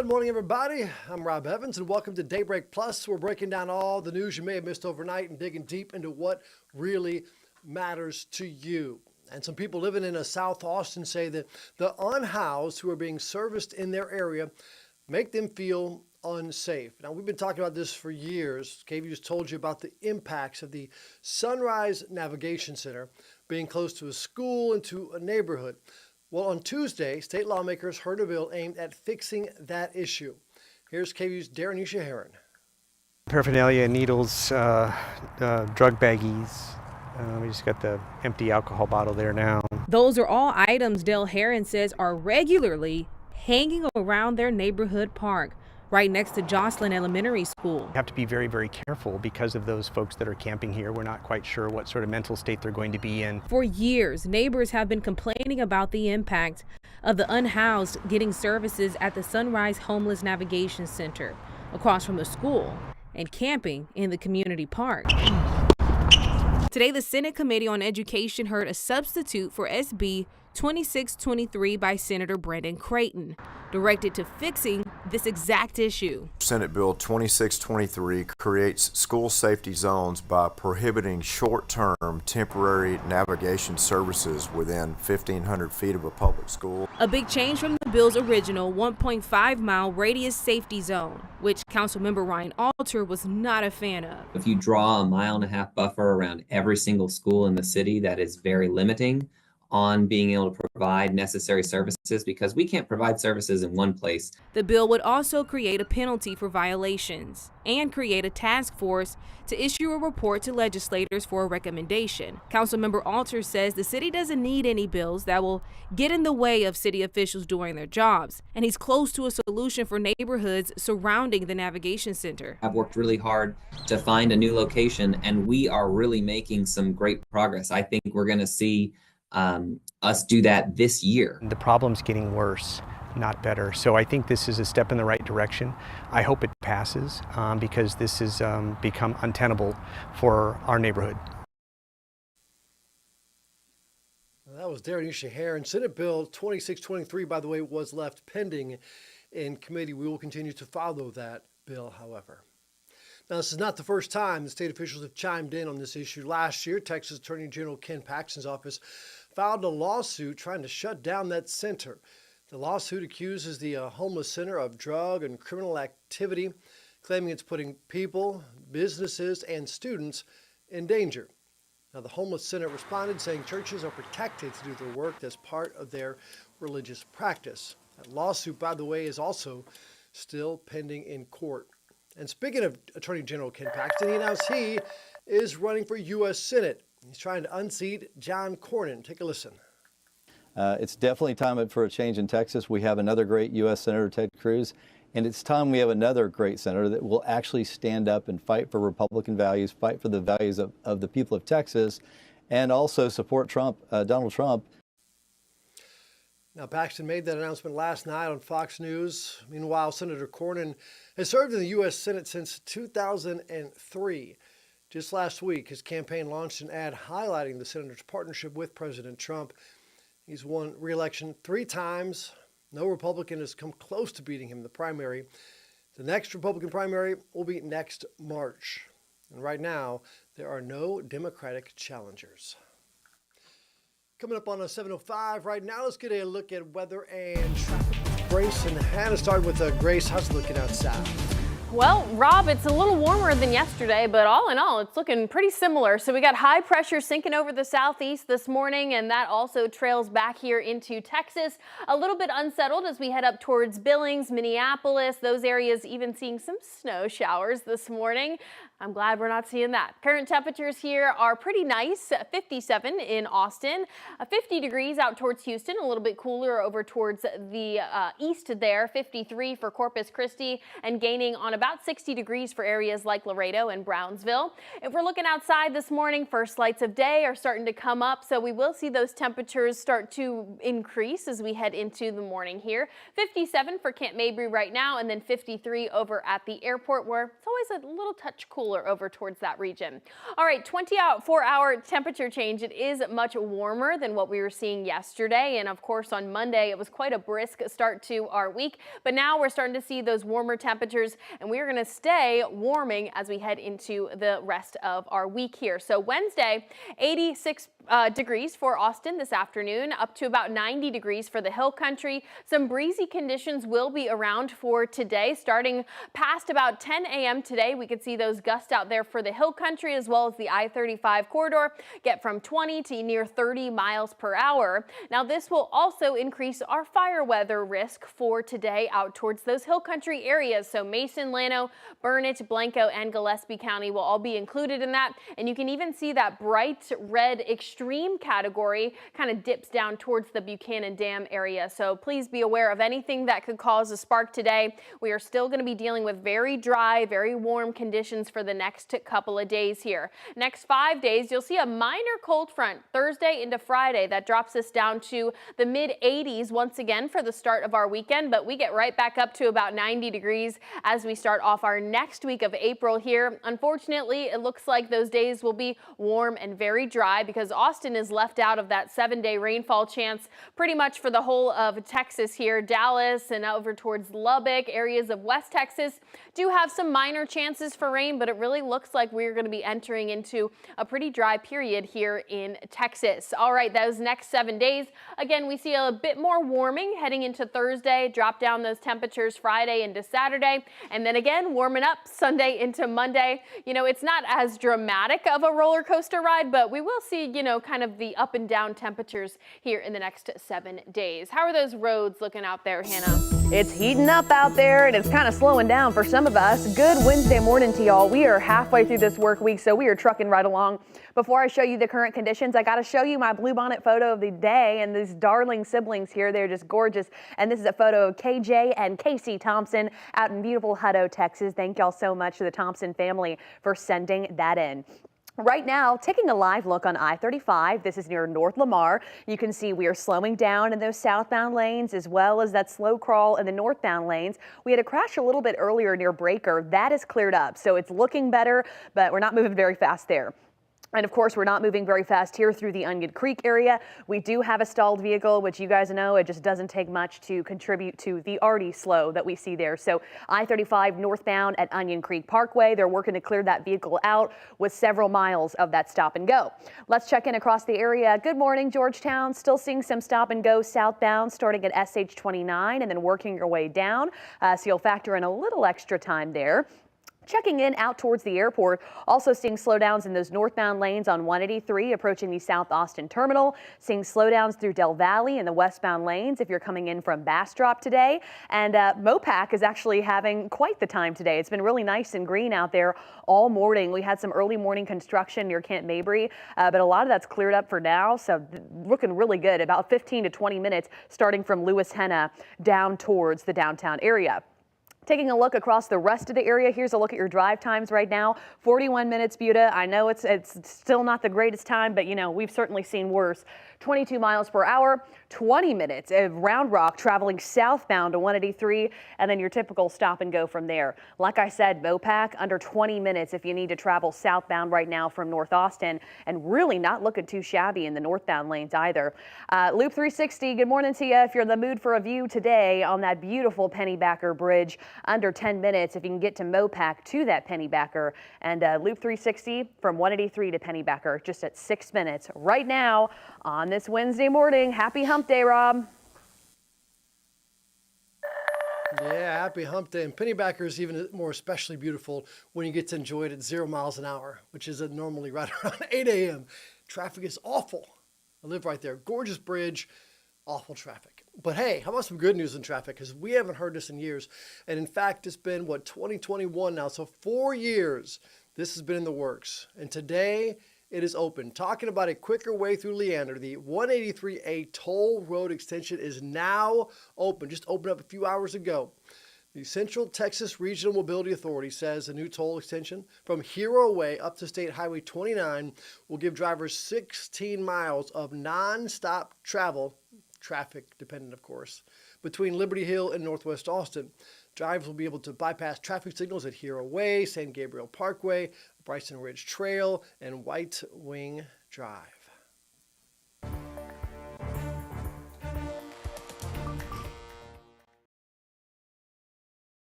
Good morning, everybody. I'm Rob Evans, and welcome to Daybreak Plus. We're breaking down all the news you may have missed overnight and digging deep into what really matters to you. And some people living in South Austin say that the unhoused who are being serviced in their area make them feel unsafe. Now, we've been talking about this for years. KVUE's told you about the impacts of the Sunrise Navigation Center being close to a school and to a neighborhood. Well, on Tuesday, state lawmakers heard a bill aimed at fixing that issue. Here's KVUE's Darren Heron. Paraphernalia, needles, drug baggies. We just got the empty alcohol bottle there now. Those are all items Dale Heron says are regularly hanging around their neighborhood park, right next to Jocelyn Elementary School. You have to be very, very careful because of those folks that are camping here. We're not quite sure what sort of mental state they're going to be in. For years, neighbors have been complaining about the impact of the unhoused getting services at the Sunrise Homeless Navigation Center across from the school and camping in the community park. Today, the Senate Committee on Education heard a substitute for SB 2623 by Senator Brandon Creighton, directed to fixing this exact issue. Senate Bill 2623 creates school safety zones by prohibiting short-term temporary navigation services within 1,500 feet of a public school. A big change from the bill's original 1.5-mile radius safety zone, which Councilmember Ryan Alter was not a fan of. If you draw a 1.5-mile buffer around every single school in the city, that is very limiting on being able to provide necessary services, because we can't provide services in one place. The bill would also create a penalty for violations and create a task force to issue a report to legislators for a recommendation. Councilmember Alter says the city doesn't need any bills that will get in the way of city officials doing their jobs, and he's close to a solution for neighborhoods surrounding the navigation center. I've worked really hard to find a new location, and we are really making some great progress. I think we're going to see us do that this year. The problem's getting worse, not better. So I think this is a step in the right direction. I hope it passes because this has become untenable for our neighborhood. That was Darren Heron. Senate Bill 2623, by the way, was left pending in committee. We will continue to follow that bill, however. Now, this is not the first time the state officials have chimed in on this issue. Last year, Texas Attorney General Ken Paxton's office filed a lawsuit trying to shut down that center. The lawsuit accuses the homeless center of drug and criminal activity, claiming it's putting people, businesses, and students in danger. Now, the homeless center responded, saying churches are protected to do their work as part of their religious practice. That lawsuit, by the way, is also still pending in court. And speaking of Attorney General Ken Paxton, he announced he is running for U.S. Senate. He's trying to unseat John Cornyn. Take a listen. It's definitely time for a change in Texas. We have another great U.S. Senator, Ted Cruz, and it's time we have another great senator that will actually stand up and fight for Republican values, fight for the values of the people of Texas, and also support Donald Trump. Now, Paxton made that announcement last night on Fox News. Meanwhile, Senator Cornyn has served in the U.S. Senate since 2003. Just last week, his campaign launched an ad highlighting the senator's partnership with President Trump. He's won re-election 3 times. No Republican has come close to beating him in the primary. The next Republican primary will be next March. And right now, there are no Democratic challengers. Coming up on a 7:05 right now, let's get a look at weather and traffic with Grace and Hannah. Start with Grace. How's it looking outside? Well, Rob, it's a little warmer than yesterday, but all in all, it's looking pretty similar. So we got high pressure sinking over the southeast this morning, and that also trails back here into Texas. A little bit unsettled as we head up towards Billings, Minneapolis, those areas even seeing some snow showers this morning. I'm glad we're not seeing that. Current temperatures here are pretty nice, 57 in Austin, 50 degrees out towards Houston, a little bit cooler over towards the east there, 53 for Corpus Christi, and gaining on about 60 degrees for areas like Laredo and Brownsville. If we're looking outside this morning, first lights of day are starting to come up, so we will see those temperatures start to increase as we head into the morning here. 57 for Camp Mabry right now, and then 53 over at the airport, where it's always a little touch cooler cooler over towards that region. All right, 24-hour temperature change. It is much warmer than what we were seeing yesterday. And of course, on Monday, it was quite a brisk start to our week. But now we're starting to see those warmer temperatures, and we're going to stay warming as we head into the rest of our week here. So Wednesday, 86 degrees for Austin this afternoon, up to about 90 degrees for the hill country. Some breezy conditions will be around for today. Starting past about 10 a.m. today, we could see those gusts out there for the hill country as well as the I-35 corridor get from 20 to near 30 miles per hour. Now, this will also increase our fire weather risk for today out towards those hill country areas. So Mason, Llano, Burnett, Blanco, and Gillespie County will all be included in that. And you can even see that bright red extreme category kind of dips down towards the Buchanan Dam area. So please be aware of anything that could cause a spark today. We are still going to be dealing with very dry, very warm conditions for the next couple of days here. Next 5 days, you'll see a minor cold front Thursday into Friday that drops us down to the mid 80s once again for the start of our weekend, but we get right back up to about 90 degrees as we start off our next week of April here. Unfortunately, it looks like those days will be warm and very dry because Austin is left out of that 7-day rainfall chance pretty much for the whole of Texas here. Dallas and over towards Lubbock, areas of West Texas do have some minor chances for rain, but it really looks like we're going to be entering into a pretty dry period here in Texas. All right, those next 7 days, again, we see a bit more warming heading into Thursday, drop down those temperatures Friday into Saturday, and then again, warming up Sunday into Monday. You know, it's not as dramatic of a roller coaster ride, but we will see, you know, kind of the up and down temperatures here in the next 7 days. How are those roads looking out there, Hannah? It's heating up out there and it's kind of slowing down for some of us. Good Wednesday morning to y'all. We are halfway through this work week, so we are trucking right along. Before I show you the current conditions, I got to show you my bluebonnet photo of the day and these darling siblings here. They're just gorgeous. And this is a photo of KJ and Casey Thompson out in beautiful Hutto, Texas. Thank y'all so much to the Thompson family for sending that in. Right now, taking a live look on I-35, this is near North Lamar. You can see we are slowing down in those southbound lanes as well as that slow crawl in the northbound lanes. We had a crash a little bit earlier near Breaker. That is cleared up, so it's looking better, but we're not moving very fast there. And of course, we're not moving very fast here through the Onion Creek area. We do have a stalled vehicle, which you guys know, it just doesn't take much to contribute to the already slow that we see there. So I-35 northbound at Onion Creek Parkway, they're working to clear that vehicle out with several miles of that stop and go. Let's check in across the area. Good morning, Georgetown. Still seeing some stop and go southbound starting at SH 29 and then working your way down. So you'll factor in a little extra time there. Checking in out towards the airport, also seeing slowdowns in those northbound lanes on 183 approaching the South Austin terminal, seeing slowdowns through Del Valley in the westbound lanes if you're coming in from Bastrop today. And Mopac is actually having quite the time today. It's been really nice and green out there all morning. We had some early morning construction near Camp Mabry, but a lot of that's cleared up for now. So looking really good, about 15 to 20 minutes starting from Lewis Henna down towards the downtown area. Taking a look across the rest of the area, here's a look at your drive times right now. 41 minutes, Buda. I know it's still not the greatest time, but you know, we've certainly seen worse. 22 miles per hour, 20 minutes of Round Rock traveling southbound to 183, and then your typical stop and go from there. Like I said, Mopac under 20 minutes if you need to travel southbound right now from North Austin, and really not looking too shabby in the northbound lanes either. Loop 360, good morning to you. If you're in the mood for a view today on that beautiful Pennybacker Bridge, under 10 minutes if you can get to Mopac to that Pennybacker, and Loop 360 from 183 to Pennybacker just at 6 minutes right now on this Wednesday morning. Happy Hump Day, Rob. Yeah, happy Hump Day. And Pennybacker is even more especially beautiful when you get to enjoy it at 0 miles an hour, which is normally right around 8 a.m. Traffic is awful. I live right there. Gorgeous bridge, awful traffic. But hey, how about some good news in traffic? Because we haven't heard this in years. And in fact, it's been, 2021 now. So 4 years this has been in the works. And today it is open. Talking about a quicker way through Leander, the 183A toll road extension is now open. Just opened up a few hours ago. The Central Texas Regional Mobility Authority says a new toll extension from Hero Way up to State Highway 29 will give drivers 16 miles of non-stop travel, traffic dependent of course, between Liberty Hill and Northwest Austin. Drivers will be able to bypass traffic signals at Hero Way, San Gabriel Parkway, Bryson Ridge Trail, and White Wing Drive.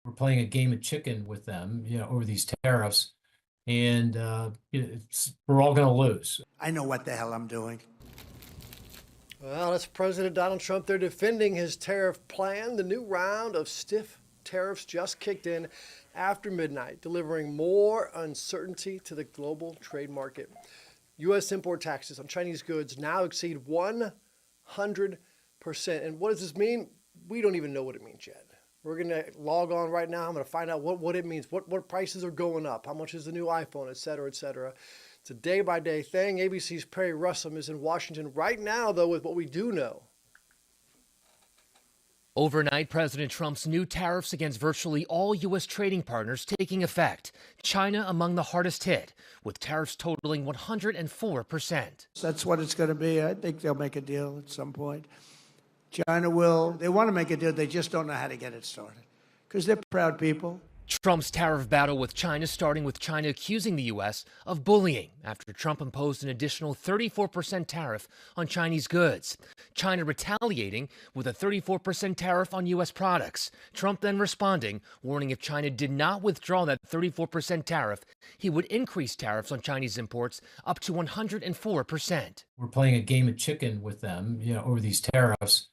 We're playing a game of chicken with them, over these tariffs, and we're all going to lose. I know what the hell I'm doing. Well, that's President Donald Trump. They're defending his tariff plan. The new round of stiff tariffs just kicked in after midnight, delivering more uncertainty to the global trade market. U.S. import taxes on Chinese goods now exceed 100%. And what does this mean? We don't even know what it means yet. We're going to log on right now. I'm going to find out what it means, what prices are going up, how much is the new iPhone, et cetera, et cetera. It's a day-by-day thing. ABC's Perry Russom is in Washington right now, though, with what we do know. Overnight, President Trump's new tariffs against virtually all U.S. trading partners taking effect. China among the hardest hit, with tariffs totaling 104%. That's what it's going to be. I think they'll make a deal at some point. China they want to make a deal, they just don't know how to get it started because they're proud people. Trump's tariff battle with China starting with China accusing the U.S. of bullying after Trump imposed an additional 34% tariff on Chinese goods. China retaliating with a 34% tariff on U.S. products. Trump then responding, warning if China did not withdraw that 34% tariff, he would increase tariffs on Chinese imports up to 104%. We're playing a game of chicken with them, over these tariffs.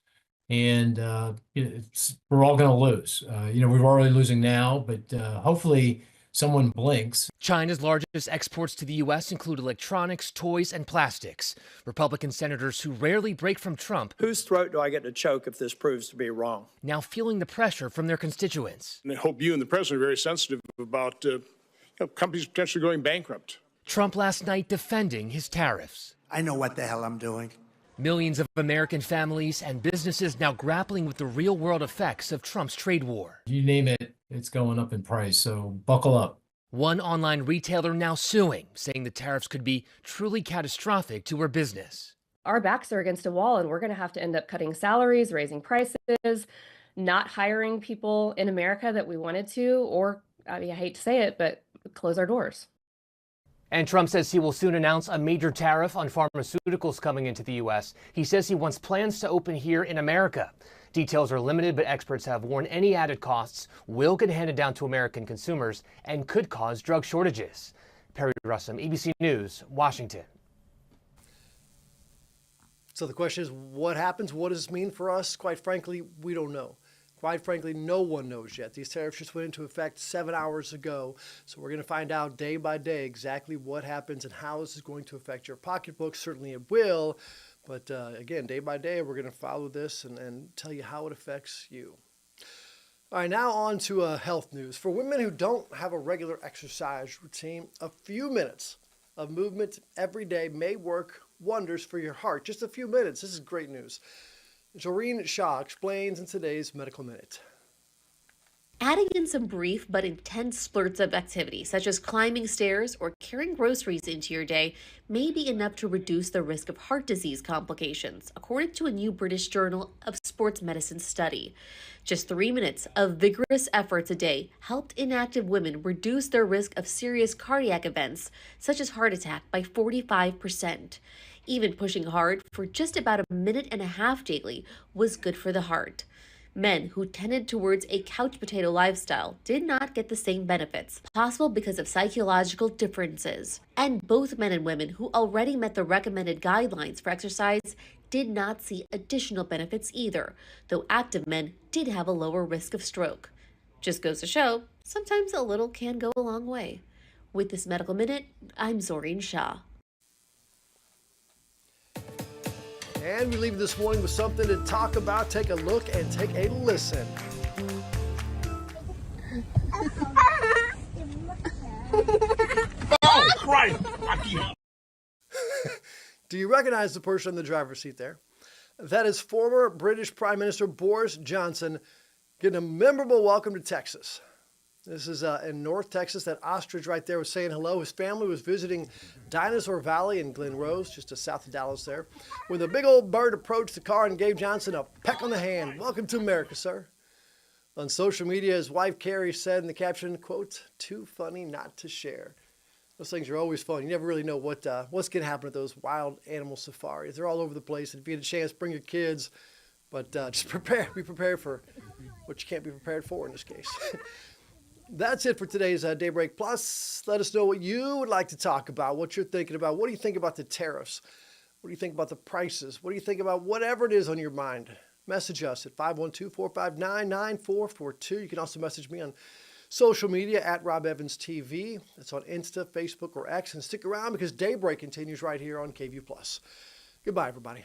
And we're all going to lose. We're already losing now, but hopefully someone blinks. China's largest exports to the U.S. include electronics, toys, and plastics. Republican senators who rarely break from Trump. Whose throat do I get to choke if this proves to be wrong? Now feeling the pressure from their constituents. And I hope you and the president are very sensitive about companies potentially going bankrupt. Trump last night defending his tariffs. I know what the hell I'm doing. Millions of American families and businesses now grappling with the real-world effects of Trump's trade war. You name it, it's going up in price, so buckle up. One online retailer now suing, saying the tariffs could be truly catastrophic to her business. Our backs are against a wall, and we're going to have to end up cutting salaries, raising prices, not hiring people in America that we wanted to, or, I hate to say it, but close our doors. And Trump says he will soon announce a major tariff on pharmaceuticals coming into the U.S. He says he wants plans to open here in America. Details are limited, but experts have warned any added costs will get handed down to American consumers and could cause drug shortages. Perry Russom, ABC News, Washington. So the question is, what happens? What does this mean for us? Quite frankly, we don't know. Quite frankly, no one knows yet. These tariffs just went into effect 7 hours ago. So we're going to find out day by day exactly what happens and how this is going to affect your pocketbook. Certainly it will. But again, day by day, we're going to follow this and tell you how it affects you. All right, now on to health news. For women who don't have a regular exercise routine, a few minutes of movement every day may work wonders for your heart. Just a few minutes. This is great news. Doreen Shaw explains in today's Medical Minute. Adding in some brief but intense spurts of activity, such as climbing stairs or carrying groceries into your day, may be enough to reduce the risk of heart disease complications, according to a new British Journal of Sports Medicine study. Just 3 minutes of vigorous efforts a day helped inactive women reduce their risk of serious cardiac events, such as heart attack, by 45%. Even pushing hard for just about a minute and a half daily was good for the heart. Men who tended towards a couch potato lifestyle did not get the same benefits, possible because of psychological differences. And both men and women who already met the recommended guidelines for exercise did not see additional benefits either, though active men did have a lower risk of stroke. Just goes to show, sometimes a little can go a long way. With this Medical Minute, I'm Doreen Shaw. And we leave you this morning with something to talk about. Take a look and take a listen. Oh, Christ! Do you recognize the person in the driver's seat there? That is former British Prime Minister Boris Johnson getting a memorable welcome to Texas. This is in North Texas. That ostrich right there was saying hello. His family was visiting Dinosaur Valley in Glen Rose, just south of Dallas there, when the big old bird approached the car and gave Johnson a peck on the hand. Welcome to America, sir. On social media, his wife Carrie said in the caption, quote, "Too funny not to share." Those things are always fun. You never really know what's going to happen at those wild animal safaris. They're all over the place. And if you get a chance, bring your kids. But just be prepared for what you can't be prepared for in this case. That's it for today's Daybreak Plus. Let us know what you would like to talk about, what you're thinking about. What do you think about the tariffs? What do you think about the prices? What do you think about whatever it is on your mind? Message us at 512-459-9442. You can also message me on social media at Rob Evans TV. That's on Insta, Facebook, or X. And stick around because Daybreak continues right here on KVUE+. Goodbye, everybody.